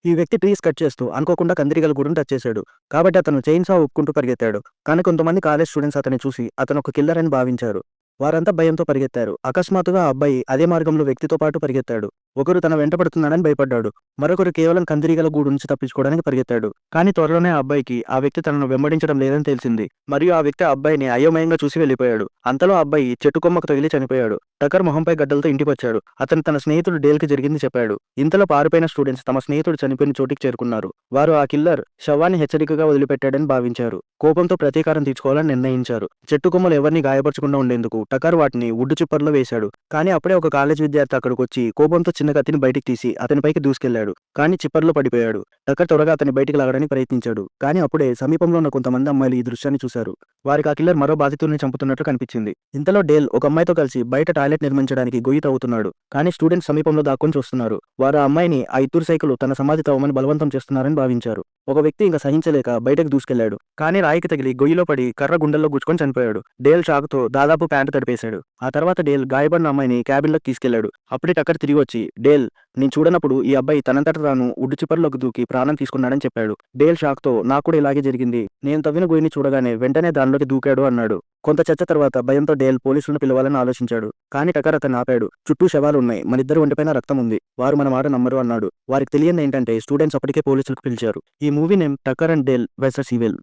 ఈ వ్యక్తి trees cut చేస్తూ అనుకోకుండా కందిరీగల గూడును టచ్ చేశాడు. కాబట్టి అతను చైన్సా ఊపుకుంటూ పరిగెత్తాడు. కానీ కొంతమంది కాలేజ్ స్టూడెంట్స్ అతన్ని చూసి అతను ఒక కిల్లర్ అని భావించారు. వారంతా భయంతో పరిగెత్తారు. అకస్మాత్తుగా ఆ అబ్బాయి అదే మార్గంలో వ్యక్తితో పాటు పరిగెత్తాడు. ఒకరు తన వెంట పడుతున్నాడని భయపడ్డాడు. మరొకరు కేవలం కందిరీగల గూడు నుంచి తప్పించుకోవడానికి పరిగెత్తాడు. కానీ త్వరలోనే ఆ అబ్బాయికి ఆ వ్యక్తి తనను వెంబడించడం లేదని తెలిసింది. మరియు ఆ వ్యక్తి ఆ అబ్బాయిని అయోమయంగా చూసి వెళ్ళిపోయాడు. అంతలో ఆ అబ్బాయి చెట్టు కొమ్మకు తగిలి చనిపోయాడు. టకర్ మొహంపై గడ్డలతో ఇంటికొచ్చాడు. అతను తన స్నేహితుడు డేల్కి జరిగింది చెప్పాడు. ఇంతలో పారిపోయిన స్టూడెంట్స్ తమ స్నేహితుడు చనిపోయిన చోటికి చేరుకున్నారు. వారు ఆ కిల్లర్ శవాన్ని హెచ్చరికగా వదిలిపెట్టాడని భావించారు. కోపంతో ప్రతీకారం తీర్చుకోవాలని నిర్ణయించారు. చెట్టు కొమ్మలు ఎవరిని గాయపరచకుండా ఉండేందుకు టకర్ వాటిని వుడ్ చిప్పర్లో వేశాడు. కానీ అప్పుడే ఒక కాలేజ్ విద్యార్థి అక్కడికొచ్చి కోపంతో చిన్న కత్తిని బయటికి తీసి అతనిపైకి దూసుకెళ్లాడు. కానీ చిప్పర్లో పడిపోయాడు. టకర్ త్వరగా అతన్ని బయటికి లాగడానికి ప్రయత్నించాడు. కానీ అప్పుడే సమీపంలో ఉన్న కొంతమంది అమ్మాయిలు ఈ దృశ్యాన్ని చూశారు. వారికి ఆ కిల్లర్ మరో బాధితుడిని చంపుతున్నట్లు కనిపించింది. ఇంతలో డేల్ ఒక అమ్మాయితో కలిసి బయట టాయిలెట్ నిర్మించడానికి గొయ్యి తవ్వుతున్నాడు. కానీ స్టూడెంట్స్ సమీపంలో దాక్కుని చూస్తున్నారు. వారు ఆ అమ్మాయిని ఆ ఇద్దరు సైకిల్ తన సమాధి తవ్వమని బలవంతం చేస్తున్నారని భావించారు. ఒక వ్యక్తి ఇంకా సహించలేక బయటకు దూసుకెళ్లాడు. కానీ రాయికి తగిలి గొయ్యిలో పడి కర్ర గుండెల్లో గుచ్చుకొని చనిపోయాడు. డేల్ షాక్తో దాదాపు ప్యాంటు తడిపేశాడు. ఆ తర్వాత డేల్ గాయపడిన అమ్మాయిని క్యాబిన్లోకి తీసుకెళ్లాడు. అప్పుడే టక్కర్ తిరిగి వచ్చి డేల్, నేను చూడనప్పుడు ఈ అబ్బాయి తనంతట తాను వుడ్ చిప్పర్లోకి దూకి ప్రాణం తీసుకున్నాడని చెప్పాడు. డేల్ షాక్తో నాకు కూడా ఇలాగే జరిగింది. నేను తవ్విన గొయ్యిని చూడగానే వెంటనే దానిలోకి దూకాడు అన్నాడు. కొంత చర్చ తర్వాత భయంతో డేల్ పోలీసులను పిలవాలని ఆలోచించాడు. కానీ టకర్ అతన్ని ఆపాడు. చుట్టూ శవాలు ఉన్నాయి. మనిద్దరి ఒంటిపైన రక్తం ఉంది. వారు మన మాట నమ్మరు అన్నాడు. వారికి తెలియని ఏంటంటే స్టూడెంట్స్ అప్పటికే పోలీసులకు పిలిచారు. ఈ movie name Tucker and Dale versus evil.